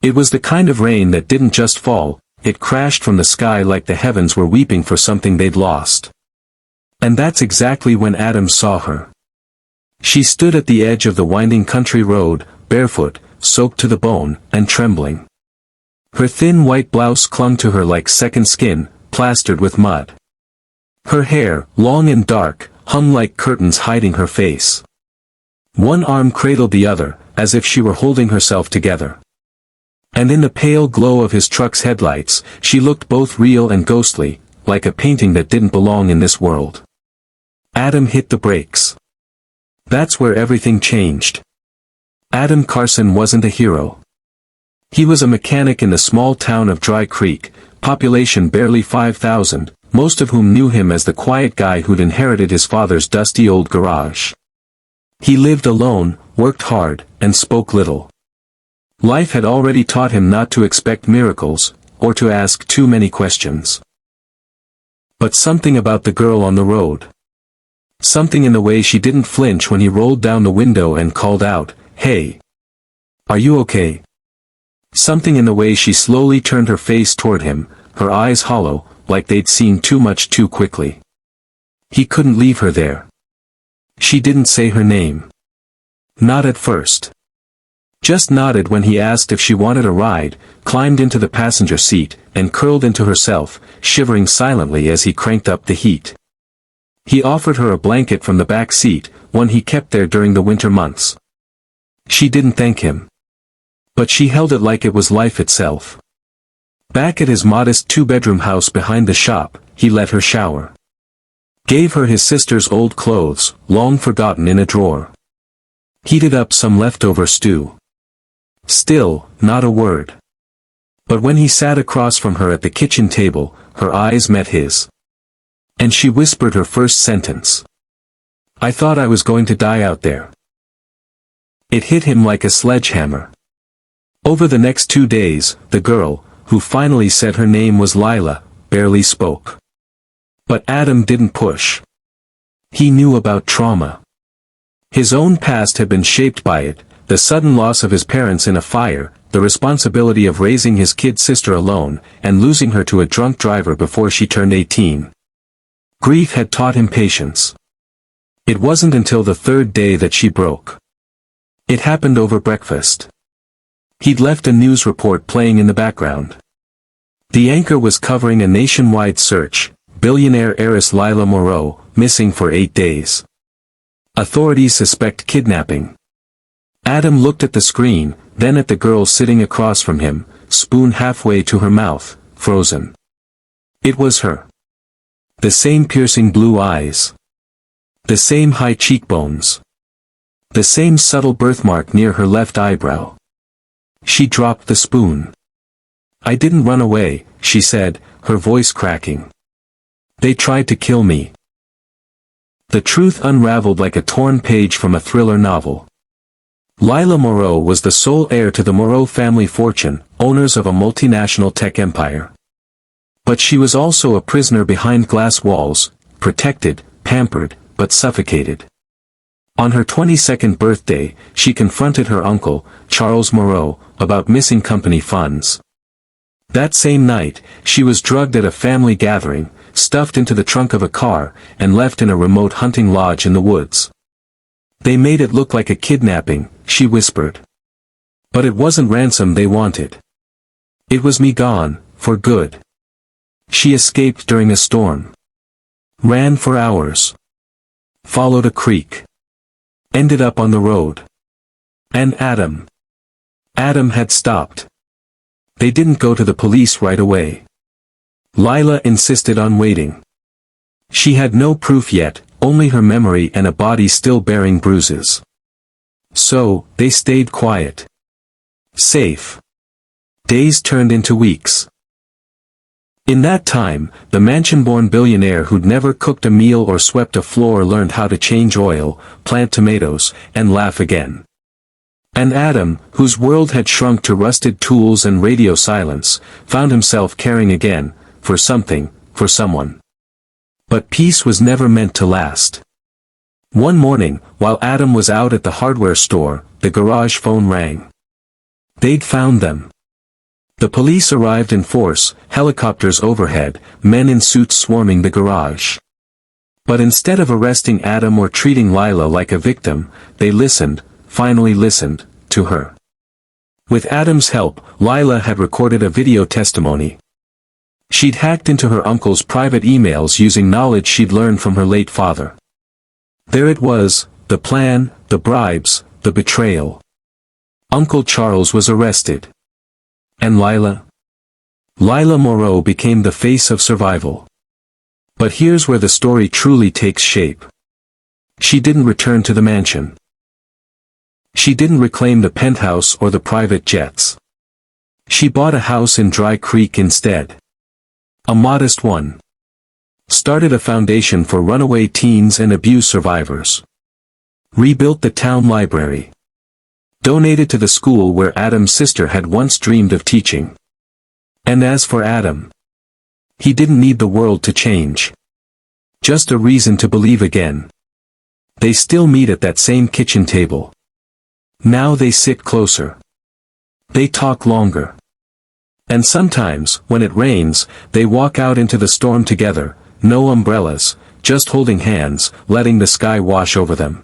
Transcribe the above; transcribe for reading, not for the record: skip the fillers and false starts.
It was the kind of rain that didn't just fall, it crashed from the sky like the heavens were weeping for something they'd lost. And that's exactly when Adam saw her. She stood at the edge of the winding country road, barefoot, soaked to the bone, and trembling. Her thin white blouse clung to her like second skin, plastered with mud. Her hair, long and dark, hung like curtains hiding her face. One arm cradled the other, as if she were holding herself together. And in the pale glow of his truck's headlights, she looked both real and ghostly, like a painting that didn't belong in this world. Adam hit the brakes. That's where everything changed. Adam Carson wasn't a hero. He was a mechanic in the small town of Dry Creek, population barely 5,000, most of whom knew him as the quiet guy who'd inherited his father's dusty old garage. He lived alone, worked hard, and spoke little. Life had already taught him not to expect miracles, or to ask too many questions. But something about the girl on the road. Something in the way she didn't flinch when he rolled down the window and called out, "Hey! Are you okay?" Something in the way she slowly turned her face toward him, her eyes hollow, like they'd seen too much too quickly. He couldn't leave her there. She didn't say her name. Not at first. Just nodded when he asked if she wanted a ride, climbed into the passenger seat, and curled into herself, shivering silently as he cranked up the heat. He offered her a blanket from the back seat, one he kept there during the winter months. She didn't thank him. But she held it like it was life itself. Back at his modest two-bedroom house behind the shop, he let her shower. Gave her his sister's old clothes, long forgotten in a drawer. Heated up some leftover stew. Still, not a word. But when he sat across from her at the kitchen table, her eyes met his. And she whispered her first sentence. "I thought I was going to die out there." It hit him like a sledgehammer. Over the next 2 days, the girl, who finally said her name was Lila, barely spoke. But Adam didn't push. He knew about trauma. His own past had been shaped by it, the sudden loss of his parents in a fire, the responsibility of raising his kid sister alone, and losing her to a drunk driver before she turned 18. Grief had taught him patience. It wasn't until the third day that she broke. It happened over breakfast. He'd left a news report playing in the background. The anchor was covering a nationwide search, billionaire heiress Lila Moreau, missing for 8 days. Authorities suspect kidnapping. Adam looked at the screen, then at the girl sitting across from him, spoon halfway to her mouth, frozen. It was her. The same piercing blue eyes. The same high cheekbones. The same subtle birthmark near her left eyebrow. She dropped the spoon. "I didn't run away," she said, her voice cracking. "They tried to kill me." The truth unraveled like a torn page from a thriller novel. Lila Moreau was the sole heir to the Moreau family fortune, owners of a multinational tech empire. But she was also a prisoner behind glass walls, protected, pampered, but suffocated. On her 22nd birthday, she confronted her uncle, Charles Moreau, about missing company funds. That same night, she was drugged at a family gathering, stuffed into the trunk of a car, and left in a remote hunting lodge in the woods. "They made it look like a kidnapping," she whispered. "But it wasn't ransom they wanted. It was me gone, for good." She escaped during a storm. Ran for hours. Followed a creek. Ended up on the road. And Adam had stopped. They didn't go to the police right away. Lila insisted on waiting. She had no proof yet, only her memory and a body still bearing bruises. So, they stayed quiet. Safe. Days turned into weeks. In that time, the mansion-born billionaire who'd never cooked a meal or swept a floor learned how to change oil, plant tomatoes, and laugh again. And Adam, whose world had shrunk to rusted tools and radio silence, found himself caring again, for something, for someone. But peace was never meant to last. One morning, while Adam was out at the hardware store, the garage phone rang. They'd found them. The police arrived in force, helicopters overhead, men in suits swarming the garage. But instead of arresting Adam or treating Lila like a victim, they listened, finally listened, to her. With Adam's help, Lila had recorded a video testimony. She'd hacked into her uncle's private emails using knowledge she'd learned from her late father. There it was, the plan, the bribes, the betrayal. Uncle Charles was arrested. And Lila? Lila Moreau became the face of survival. But here's where the story truly takes shape. She didn't return to the mansion. She didn't reclaim the penthouse or the private jets. She bought a house in Dry Creek instead. A modest one. Started a foundation for runaway teens and abuse survivors. Rebuilt the town library. Donated to the school where Adam's sister had once dreamed of teaching. And as for Adam, he didn't need the world to change. Just a reason to believe again. They still meet at that same kitchen table. Now they sit closer. They talk longer. And sometimes, when it rains, they walk out into the storm together, no umbrellas, just holding hands, letting the sky wash over them.